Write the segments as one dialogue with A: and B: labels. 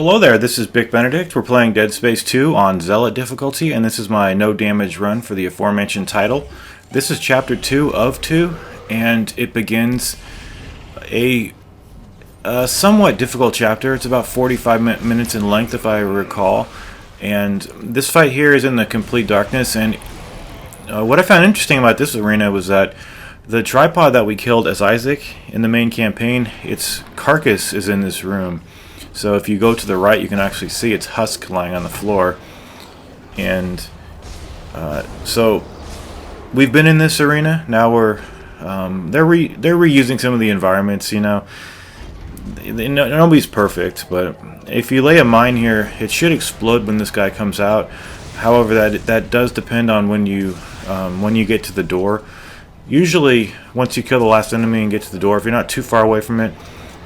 A: Hello there, this is Bic Benedict. We're playing Dead Space 2 on Zealot difficulty, and this is my no damage run for the aforementioned title. This is Chapter 2 of 2, and it begins a somewhat difficult chapter. It's about 45 minutes in length, if I recall, and this fight here is in the complete darkness, and what I found interesting about this arena was that the tripod that we killed as Isaac in the main campaign, its carcass is in this room. So if you go to the right, you can actually see its husk lying on the floor. And so we've been in this arena. Now we're they're reusing some of the environments. You know, nobody's perfect, but if you lay a mine here, it should explode when this guy comes out. However, that does depend on when you get to the door. Usually, once you kill the last enemy and get to the door, if you're not too far away from it,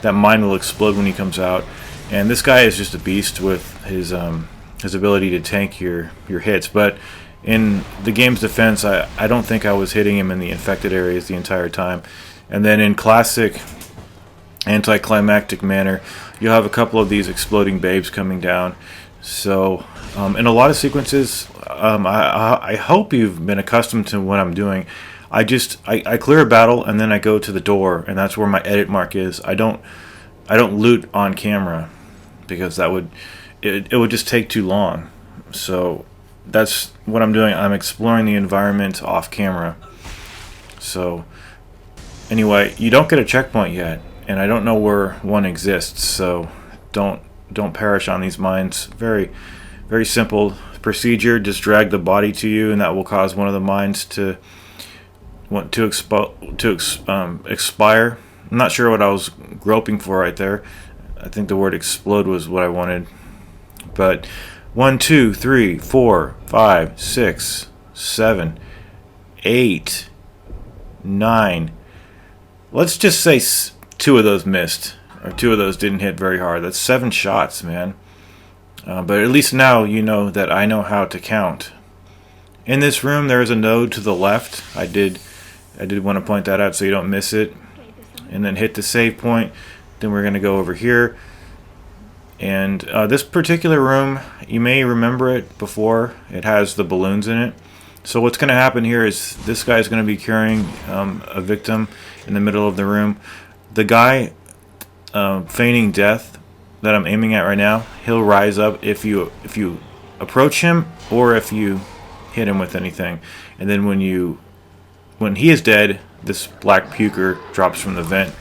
A: that mine will explode when he comes out. And this guy is just a beast with his ability to tank your hits. But in the game's defense, I don't think I was hitting him in the infected areas the entire time. And then in classic anticlimactic manner, you'll have a couple of these exploding babes coming down. So in a lot of sequences, I hope you've been accustomed to what I'm doing. I clear a battle and then I go to the door, and that's where my edit mark is. I don't loot on camera because it would just take too long. So that's what I'm doing. I'm exploring the environment off camera. So anyway, you don't get a checkpoint yet, and I don't know where one exists. So don't perish on these mines. Very, very simple procedure. Just drag the body to you, and that will cause one of the mines to expire. I'm not sure what I was groping for right there. I think the word explode was what I wanted. But 1, 2, 3, 4, 5, 6, 7, 8, 9. Let's just say 2 of those missed, or 2 of those didn't hit very hard. That's 7 shots, man. But at least now you know that I know how to count. In this room, there is a node to the left. I did want to point that out so you don't miss it. And then hit the save point. Then we're going to go over here. And this particular room, you may remember it before. It has the balloons in it. So what's going to happen here is this guy is going to be carrying a victim in the middle of the room. The guy feigning death that I'm aiming at right now, he'll rise up if you approach him or if you hit him with anything. And then when he is dead, this black puker drops from the vent,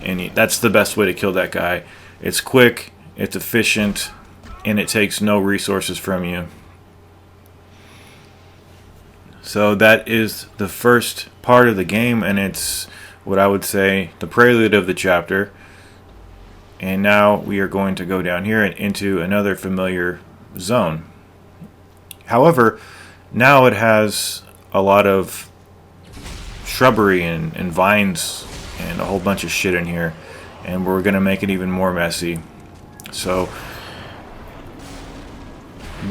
A: and that's the best way to kill that guy. It's quick, it's efficient, and it takes no resources from you. So that is the first part of the game, and it's what I would say the prelude of the chapter. And now we are going to go down here and into another familiar zone. However, now it has a lot of shrubbery and vines and a whole bunch of shit in here, and we're gonna make it even more messy. So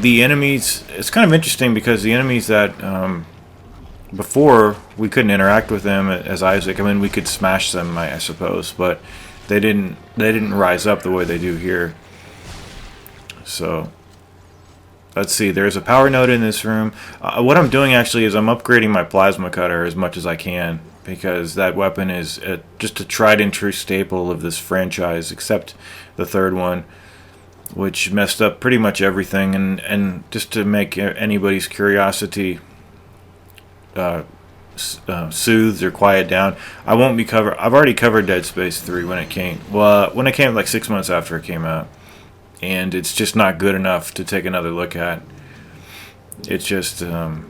A: the enemies, it's kind of interesting because the enemies that before we couldn't interact with them as Isaac. I mean, we could smash them, I suppose, but they didn't rise up the way they do here. So let's see, there's a power node in this room. What I'm doing actually is I'm upgrading my plasma cutter as much as I can, because that weapon is just a tried and true staple of this franchise, except the third one, which messed up pretty much everything. And just to make anybody's curiosity soothed or quiet down, I've already covered Dead Space 3 when it came. Well, when it came like 6 months after it came out. And it's just not good enough to take another look at. It's just a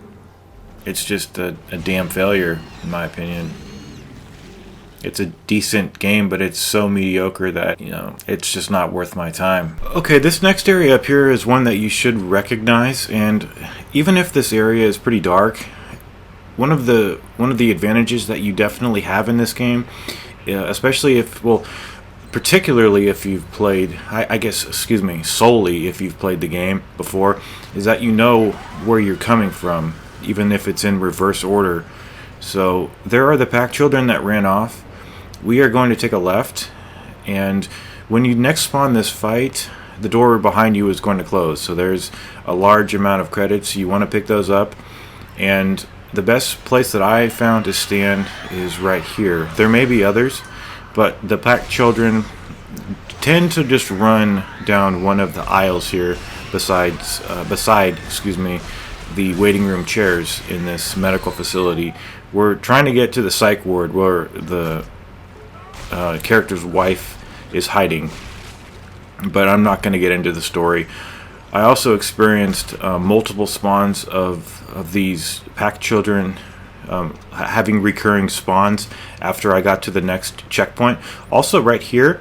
A: damn failure, in my opinion. It's a decent game, but it's so mediocre that, it's just not worth my time. Okay, this next area up here is one that you should recognize, and even if this area is pretty dark, one of the advantages that you definitely have in this game, particularly if you've played, solely if you've played the game before, is that you know where you're coming from, even if it's in reverse order. So there are the pack children that ran off. We are going to take a left, and when you next spawn this fight, the door behind you is going to close. So there's a large amount of credits. You want to pick those up. And the best place that I found to stand is right here. There may be others, but the pack children tend to just run down one of the aisles here beside the waiting room chairs in this medical facility. We're trying to get to the psych ward where the character's wife is hiding, but I'm not going to get into the story. I also experienced multiple spawns of these pack children having recurring spawns after I got to the next checkpoint. Also right here,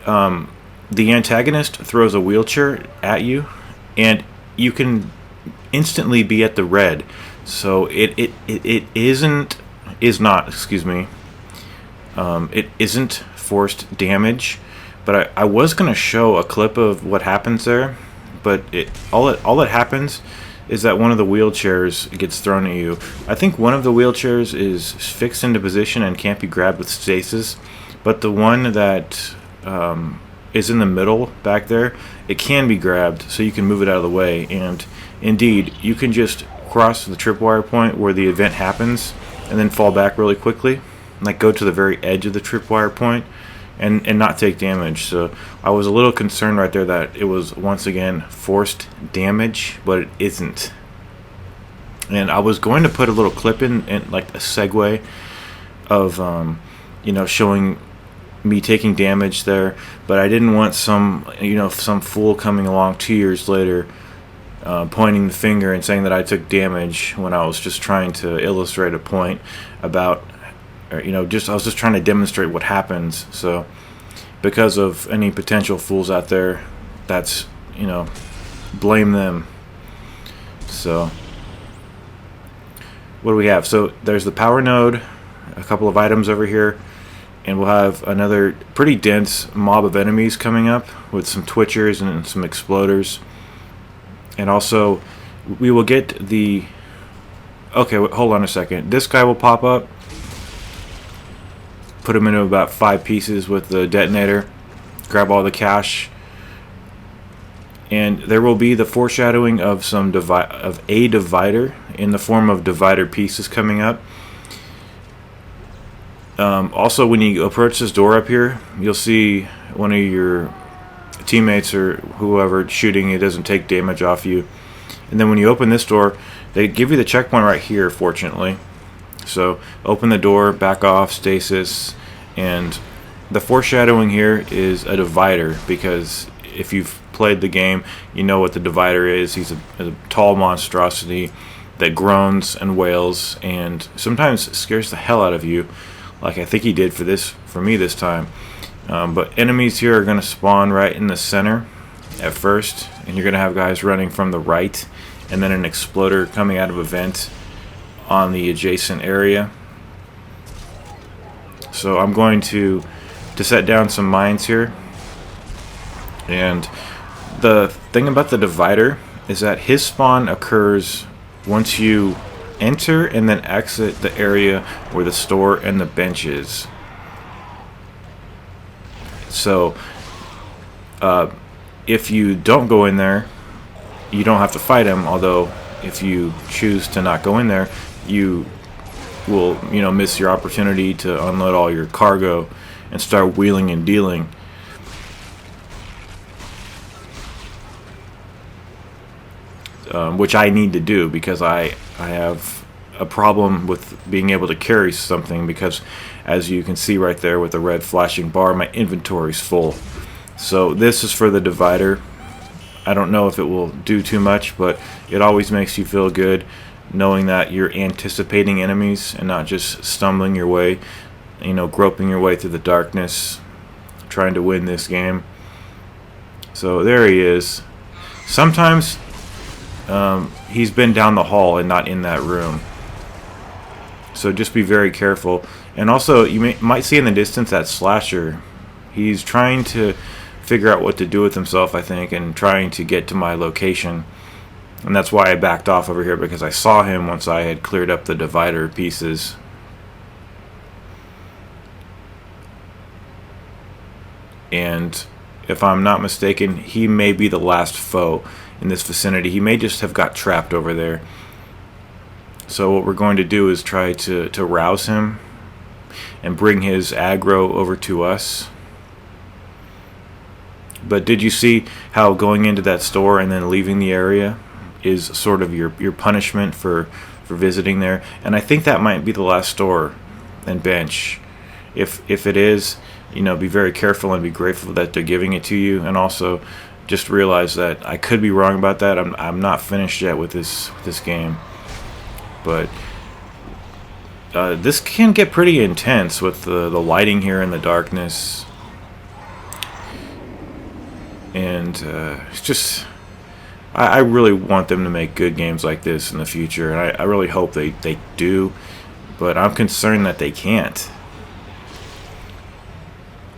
A: the antagonist throws a wheelchair at you, and you can instantly be at the red. So it isn't forced damage, but I was gonna show a clip of what happens there, but all that happens is that one of the wheelchairs gets thrown at you. I think one of the wheelchairs is fixed into position and can't be grabbed with stasis, but the one that is in the middle back there, it can be grabbed, so you can move it out of the way. And indeed, you can just cross the tripwire point where the event happens and then fall back really quickly, like go to the very edge of the tripwire point and not take damage. So I was a little concerned right there that it was once again forced damage, but it isn't. And I was going to put a little clip in like a segue of showing me taking damage there, but I didn't want some fool coming along 2 years later pointing the finger and saying that I took damage when I was just trying to illustrate a point about, I was just trying to demonstrate what happens. So because of any potential fools out there, that's, blame them. So what do we have? So there's the power node, a couple of items over here, and we'll have another pretty dense mob of enemies coming up with some twitchers and some exploders. And also, we will get the... Okay, hold on a second. This guy will pop up. Put him into about 5 pieces with the detonator. Grab all the cash. And there will be the foreshadowing of a divider in the form of divider pieces coming up. Also, when you approach this door up here, you'll see one of your teammates or whoever shooting. It doesn't take damage off you. And then when you open this door, they give you the checkpoint right here, fortunately. So open the door, back off, stasis, and the foreshadowing here is a divider, because if you've played the game, you know what the divider is. He's a tall monstrosity that groans and wails and sometimes scares the hell out of you, like I think he did for me this time. But enemies here are going to spawn right in the center at first, and you're going to have guys running from the right, and then an exploder coming out of a vent on the adjacent area. So I'm going to set down some mines here. And the thing about the divider is that his spawn occurs once you enter and then exit the area where the store and the bench is. So if you don't go in there, you don't have to fight him, although if you choose to not go in there, you will miss your opportunity to unload all your cargo and start wheeling and dealing. Which I need to do because I have a problem with being able to carry something, because as you can see right there with the red flashing bar, my inventory's full. So this is for the divider. I don't know if it will do too much, but it always makes you feel good knowing that you're anticipating enemies and not just stumbling your way, groping your way through the darkness, trying to win this game. So there he is. Sometimes he's been down the hall and not in that room. So just be very careful. And also, you might see in the distance that slasher. He's trying to figure out what to do with himself, I think, and trying to get to my location. And that's why I backed off over here, because I saw him once I had cleared up the divider pieces. And if I'm not mistaken, he may be the last foe in this vicinity. He may just have got trapped over there. So what we're going to do is try to rouse him and bring his aggro over to us. But did you see how going into that store and then leaving the area is sort of your punishment for visiting there? And I think that might be the last store and bench. If it is, be very careful and be grateful that they're giving it to you. And also just realize that I could be wrong about that. I'm not finished yet with this game. But this can get pretty intense with the lighting here and the darkness. And it's just, I really want them to make good games like this in the future. And I really hope they do. But I'm concerned that they can't.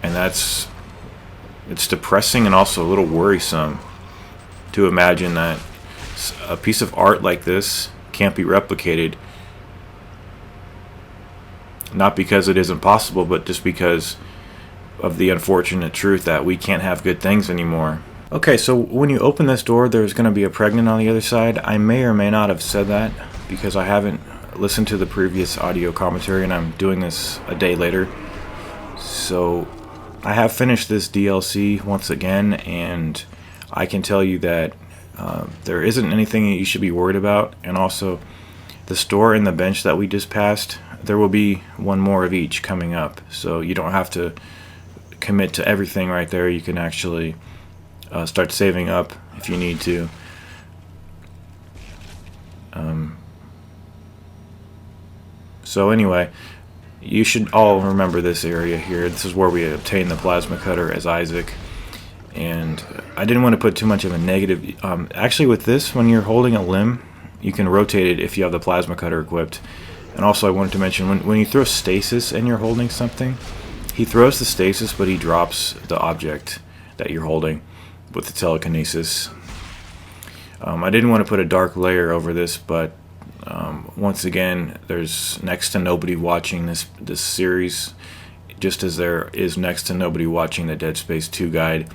A: And it's depressing and also a little worrisome to imagine that a piece of art like this can't be replicated. Not because it isn't possible, but just because of the unfortunate truth that we can't have good things anymore. Okay, so when you open this door, there's going to be a pregnant on the other side. I may or may not have said that because I haven't listened to the previous audio commentary and I'm doing this a day later. So I have finished this DLC once again, and I can tell you that there isn't anything that you should be worried about. And also, the store and the bench that we just passed, there will be one more of each coming up. So you don't have to commit to everything right there. You can actually start saving up if you need to. So anyway, you should all remember this area here. This is where we obtain the plasma cutter as Isaac. And I didn't want to put too much of a negative. Actually, with this, when you're holding a limb, you can rotate it if you have the plasma cutter equipped. And also, I wanted to mention, when you throw stasis and you're holding something, he throws the stasis, but he drops the object that you're holding with the telekinesis. I didn't want to put a dark layer over this, but once again, there's next to nobody watching this series, just as there is next to nobody watching the Dead Space 2 guide.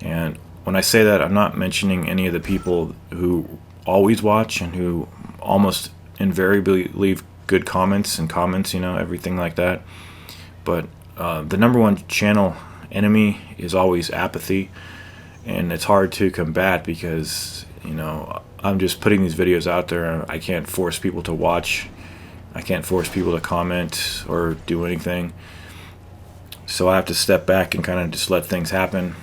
A: And when I say that, I'm not mentioning any of the people who always watch and who almost invariably leave good comments, everything like that. But the number one channel enemy is always apathy, and it's hard to combat because I'm just putting these videos out there. I can't force people to watch. I can't force people to comment or do anything. So I have to step back and kind of just let things happen.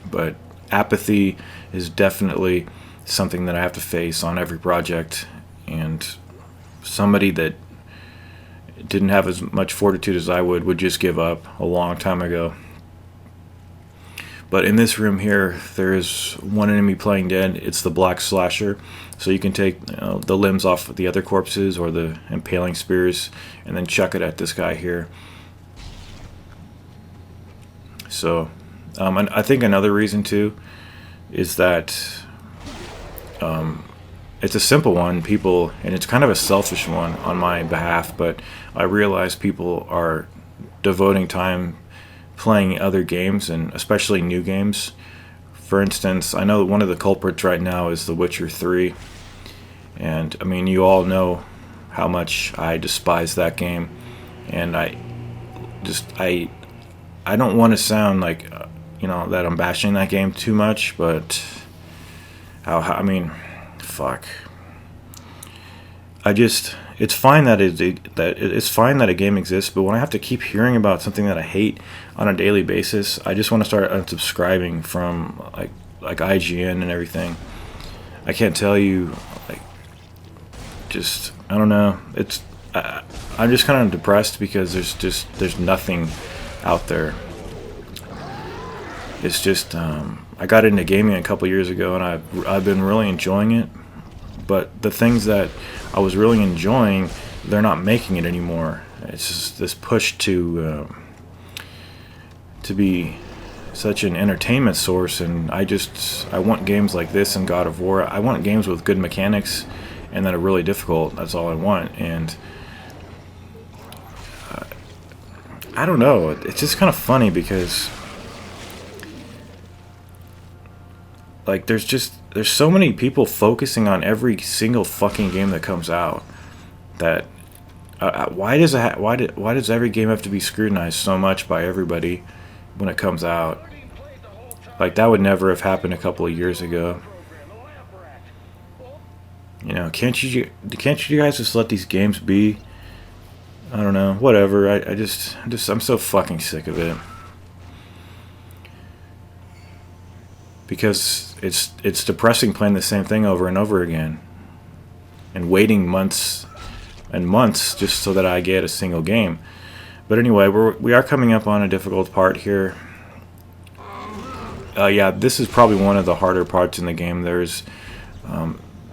A: But apathy is definitely something that I have to face on every project. And somebody that didn't have as much fortitude as I would just give up a long time ago. But in this room here, there is one enemy playing dead. It's the black slasher. So you can take the limbs off the other corpses or the impaling spears and then chuck it at this guy here. So and I think another reason too is that it's a simple one, and it's kind of a selfish one on my behalf, but I realize people are devoting time playing other games, and especially new games. For instance, I know one of the culprits right now is The Witcher 3, and I mean, you all know how much I despise that game, and I don't want to sound like that I'm bashing that game too much, but fuck. It's fine that it's fine that a game exists, but when I have to keep hearing about something that I hate on a daily basis, I just want to start unsubscribing from like IGN and everything. I can't tell you, I don't know. I'm just kind of depressed because there's nothing out there. It's just I got into gaming a couple years ago, and I've been really enjoying it. But the things that I was really enjoying, they're not making it anymore. It's just this push to be such an entertainment source, and I want games like this and God of War. I want games with good mechanics and that are really difficult. That's all I want. And I don't know. It's just kind of funny because like there's so many people focusing on every single fucking game that comes out that why does every game have to be scrutinized so much by everybody when it comes out? Like, that would never have happened a couple of years ago. You know, can't you guys just let these games be? I don't know, whatever. I'm so fucking sick of it. Because it's depressing playing the same thing over and over again. And waiting months and months just so that I get a single game. But anyway, we are coming up on a difficult part here. Yeah, this is probably one of the harder parts in the game. There's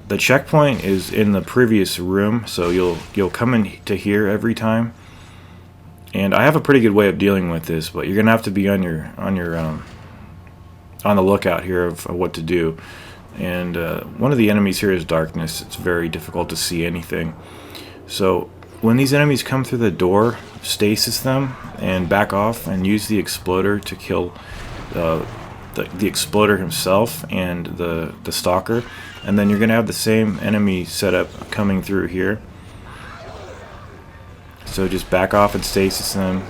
A: the checkpoint is in the previous room, so you'll come in to here every time. And I have a pretty good way of dealing with this, but you're gonna have to be on the lookout here of what to do. And one of the enemies here is darkness. It's very difficult to see anything. So when these enemies come through the door, stasis them and back off and use the exploder to kill the exploder himself and the stalker. And then you're going to have the same enemy setup coming through here. So just back off and stasis them.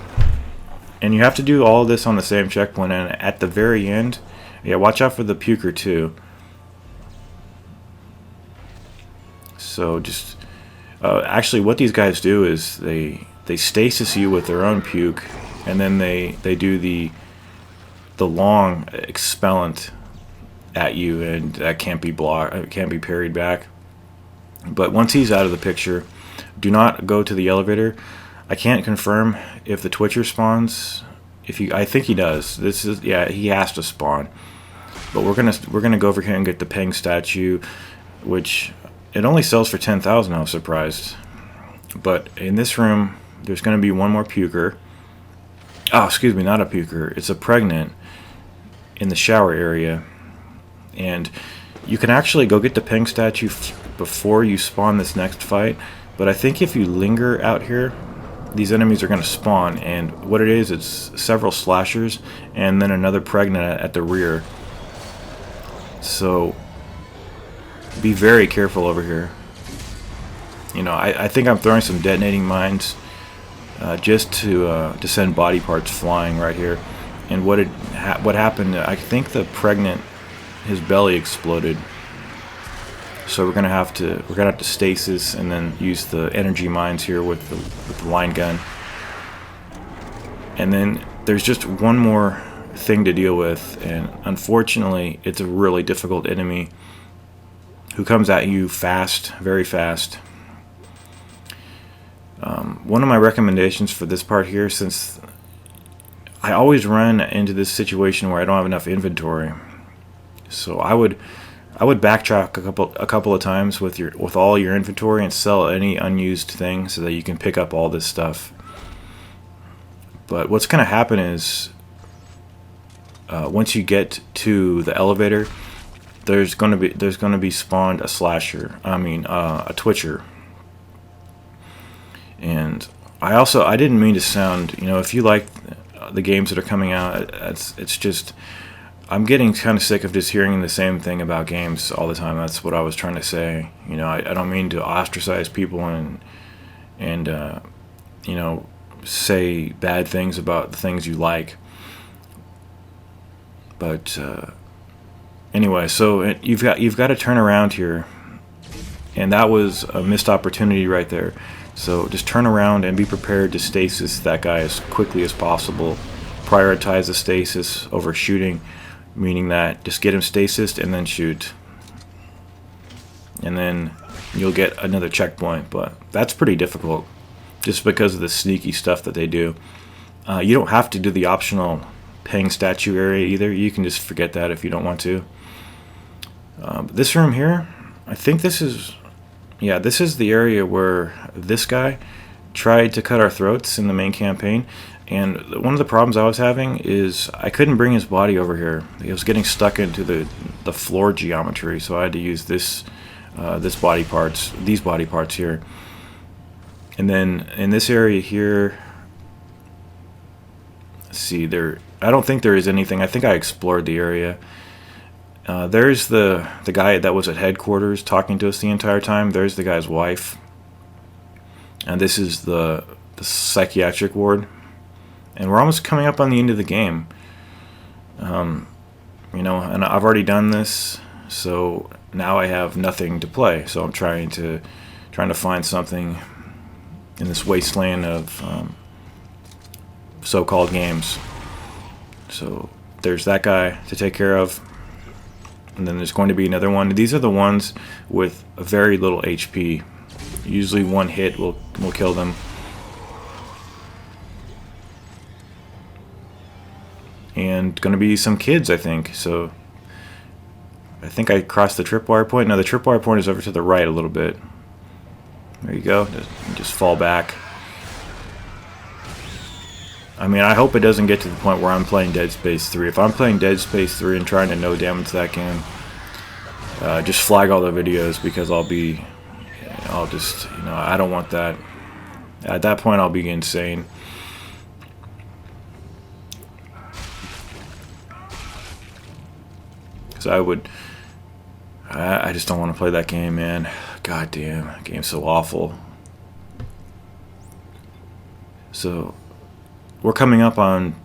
A: And you have to do all of this on the same checkpoint. And at the very end, yeah, watch out for the puker too. So just actually what these guys do is they stasis you with their own puke, and then they do the long expellant at you, and that can't be blocked, it can't be parried back. But once he's out of the picture, do not go to the elevator. I can't confirm if the Twitcher spawns. I think he does. He has to spawn. But we're gonna go over here and get the Peng statue, which it only sells for 10,000. I was surprised. But in this room, there's gonna be one more puker. Oh, excuse me, not a puker. It's a pregnant in the shower area. And you can actually go get the Peng statue before you spawn this next fight. But I think if you linger out here, these enemies are going to spawn. And what it is, it's several slashers and then another pregnant at the rear. So be very careful over here. You know, I think I'm throwing some detonating mines just to send body parts flying right here. And what happened, I think the pregnant, his belly exploded. So we're gonna have to stasis and then use the energy mines here with the line gun. And then there's just one more thing to deal with, and unfortunately it's a really difficult enemy who comes at you fast, very fast. One of my recommendations for this part here, since I always run into this situation where I don't have enough inventory, so I would backtrack a couple of times with all your inventory and sell any unused thing so that you can pick up all this stuff. But what's going to happen is once you get to the elevator, there's going to be spawned a slasher. A twitcher. And I didn't mean to sound, if you like the games that are coming out, it's just, I'm getting kind of sick of just hearing the same thing about games all the time. That's what I was trying to say. I don't mean to ostracize people and say bad things about the things you like. But anyway, so you've got to turn around here, and that was a missed opportunity right there. So just turn around and be prepared to stasis that guy as quickly as possible. Prioritize the stasis over shooting, meaning that just get him stasis and then shoot. And then you'll get another checkpoint, but that's pretty difficult just because of the sneaky stuff that they do. You don't have to do the optional Peng statue area either. You can just forget that if you don't want to. This room here, I think this is the area where this guy tried to cut our throats in the main campaign. And one of the problems I was having is I couldn't bring his body over here. He was getting stuck into the floor geometry, so I had to use these body parts here. And then in this area here, let's see, I don't think there is anything. I think I explored the area. There's the guy that was at headquarters talking to us the entire time. There's the guy's wife. And this is the psychiatric ward. And we're almost coming up on the end of the game. You know, and I've already done this, so now I have nothing to play. So I'm trying to find something in this wasteland of so-called games. So there's that guy to take care of, and then there's going to be another one. These are the ones with very little HP. Usually one hit will kill them. And going to be some kids, I think. So I think I crossed the tripwire point. No, the tripwire point is over to the right a little bit. There you go. Just fall back. I mean, I hope it doesn't get to the point where I'm playing Dead Space 3. If I'm playing Dead Space 3 and trying to no damage that game, just flag all the videos, because I'll just, you know, I don't want that. At that point, I'll be insane. Because I just don't want to play that game, man. God damn, that game's so awful. So, we're coming up on...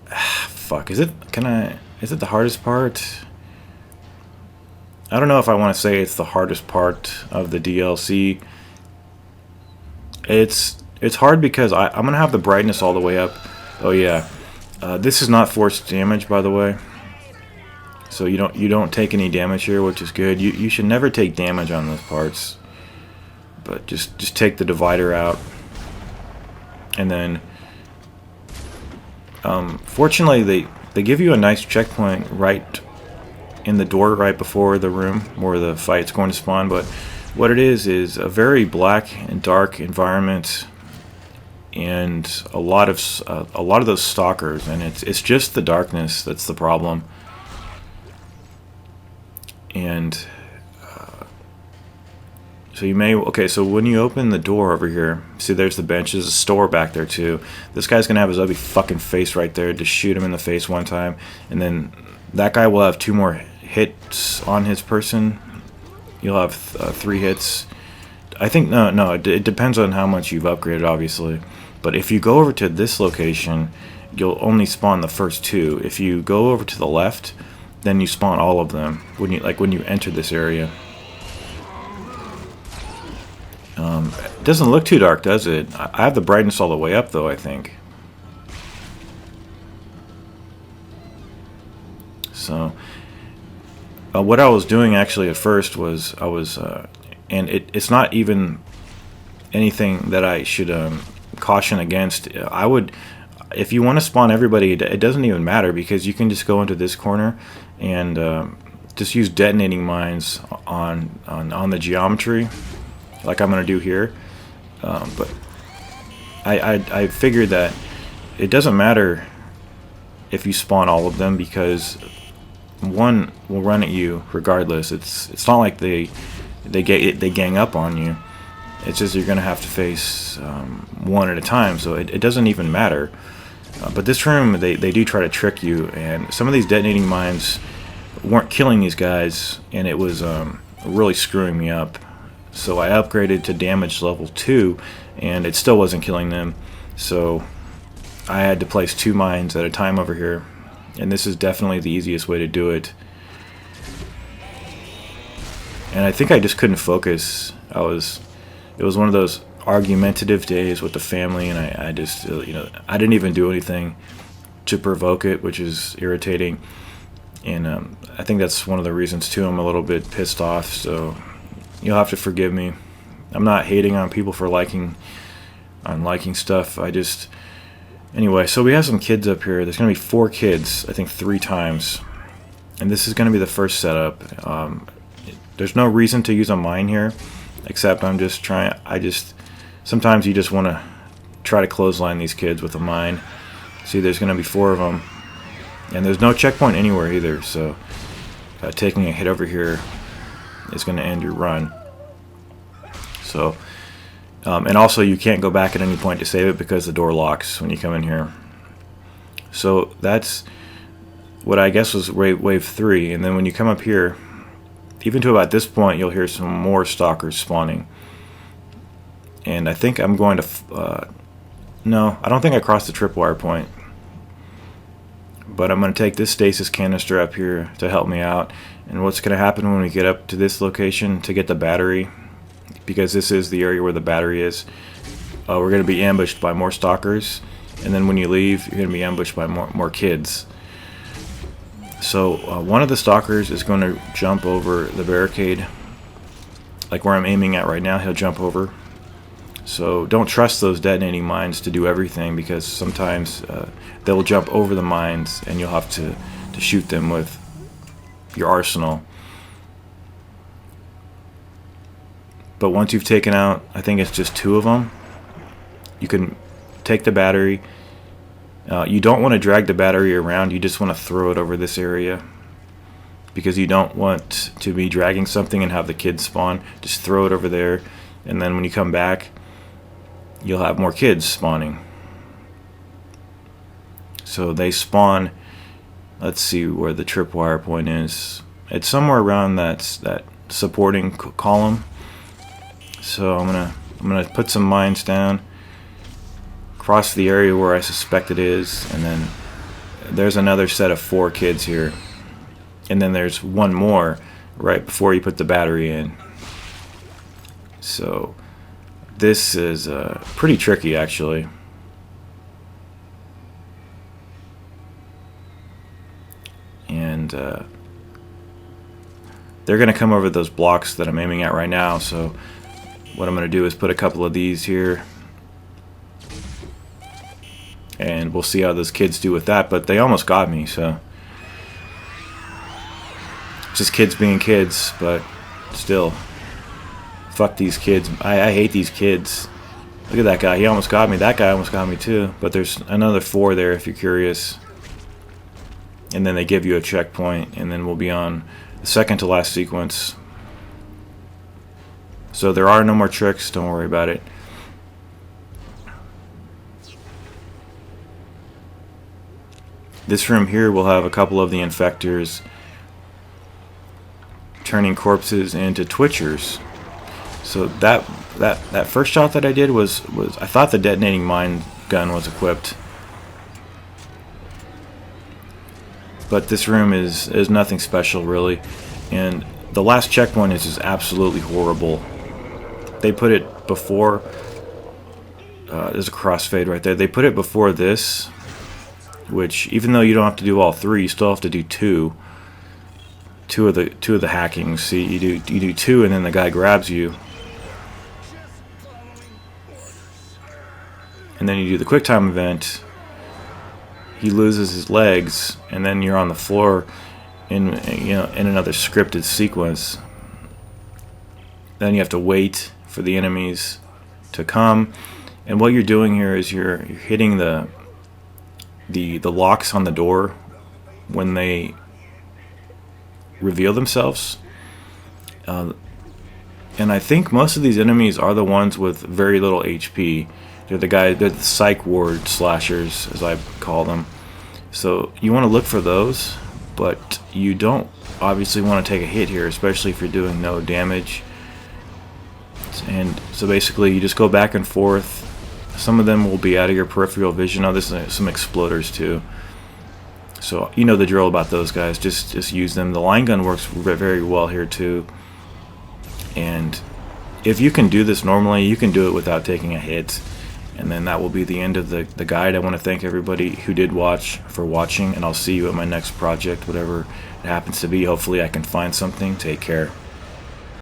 A: fuck, is it the hardest part? I don't know if I want to say it's the hardest part of the DLC. It's hard because I'm going to have the brightness all the way up. Oh yeah. This is not forced damage, by the way. So you don't take any damage here, which is good. You should never take damage on those parts. But just take the divider out. And then fortunately they give you a nice checkpoint right in the door right before the room where the fight's going to spawn. But what it is a very black and dark environment, and a lot of those stalkers, and it's just the darkness that's the problem. And so you may... Okay, so when you open the door over here, see there's the bench, there's a store back there too. This guy's gonna have his ugly fucking face right there. Just shoot him in the face one time, and then that guy will have 2 more hits on his person. You'll have 3 hits. I think, no, it depends on how much you've upgraded, obviously. But if you go over to this location, you'll only spawn the first 2. If you go over to the left, then you spawn all of them when you enter this area. It doesn't look too dark, does it? I have the brightness all the way up, though, I think. So, what I was doing actually at first was and it's not even anything that I should caution against. If you want to spawn everybody, it doesn't even matter, because you can just go into this corner and just use detonating mines on the geometry, like I'm going to do here. But I figured that it doesn't matter if you spawn all of them, because one will run at you regardless. It's not like they gang up on you. It's just you're going to have to face one at a time, so it doesn't even matter. But this room, they do try to trick you, and some of these detonating mines weren't killing these guys, and it was really screwing me up. So I upgraded to damage level 2, and it still wasn't killing them. So I had to place 2 mines at a time over here, and this is definitely the easiest way to do it. And I think I just couldn't focus. It was one of those argumentative days with the family, and I just, I didn't even do anything to provoke it, which is irritating. And I think that's one of the reasons too I'm a little bit pissed off, so you'll have to forgive me. I'm not hating on people for liking stuff. Anyway, so we have some kids up here. There's going to be 4 kids, I think 3 times. And this is going to be the first setup. There's no reason to use a mine here, except sometimes you just want to try to clothesline these kids with a mine. See, there's going to be 4 of them. And there's no checkpoint anywhere either, so taking a hit over here is going to end your run. So, and also you can't go back at any point to save it, because the door locks when you come in here. So that's what I guess was wave 3, and then when you come up here, even to about this point, you'll hear some more stalkers spawning. And I think I'm going to no, I don't think I crossed the tripwire point, but I'm going to take this stasis canister up here to help me out. And what's going to happen when we get up to this location to get the battery, because this is the area where the battery is, we're going to be ambushed by more stalkers, and then when you leave, you're going to be ambushed by more kids. So one of the stalkers is going to jump over the barricade, like where I'm aiming at right now. He'll jump over. So don't trust those detonating mines to do everything, because sometimes they'll jump over the mines and you'll have to shoot them with your arsenal. But once you've taken out, I think it's just 2 of them, you can take the battery. You don't want to drag the battery around, you just want to throw it over this area, because you don't want to be dragging something and have the kids spawn. Just throw it over there, and then when you come back, you'll have more kids spawning. So they spawn, let's see where the tripwire point is. It's somewhere around that supporting column. So I'm gonna put some mines down, cross the area where I suspect it is, and then there's another set of 4 kids here, and then there's one more right before you put the battery in. So this is pretty tricky, actually. And they're going to come over those blocks that I'm aiming at right now, so what I'm going to do is put a couple of these here, and we'll see how those kids do with that. But they almost got me, so just kids being kids, but still, fuck these kids. I hate these kids. Look at that guy, he almost got me. That guy almost got me too, but there's another 4 there if you're curious. And then they give you a checkpoint, and then we'll be on the second to last sequence. So there are no more tricks, don't worry about it. This room here will have a couple of the infectors turning corpses into twitchers. So that first shot that I did was I thought the detonating mine gun was equipped, but this room is nothing special really. And the last checkpoint is just absolutely horrible. They put it before. There's a crossfade right there. They put it before this, which even though you don't have to do all 3, you still have to do 2. Two of the hackings. See, you do 2, and then the guy grabs you, and then you do the quick time event. He loses his legs, and then you're on the floor in another scripted sequence. Then you have to wait for the enemies to come, and what you're doing here is you're hitting the locks on the door when they reveal themselves. And I think most of these enemies are the ones with very little HP. They're the psych ward slashers, as I call them. So you want to look for those, but you don't obviously want to take a hit here, especially if you're doing no damage. And so basically you just go back and forth. Some of them will be out of your peripheral vision. Oh, there's some exploders too. So you know the drill about those guys. Just use them. The line gun works very well here too. And if you can do this normally, you can do it without taking a hit. And then that will be the end of the guide. I want to thank everybody who did watch for watching, and I'll see you at my next project, whatever it happens to be. Hopefully I can find something. Take care.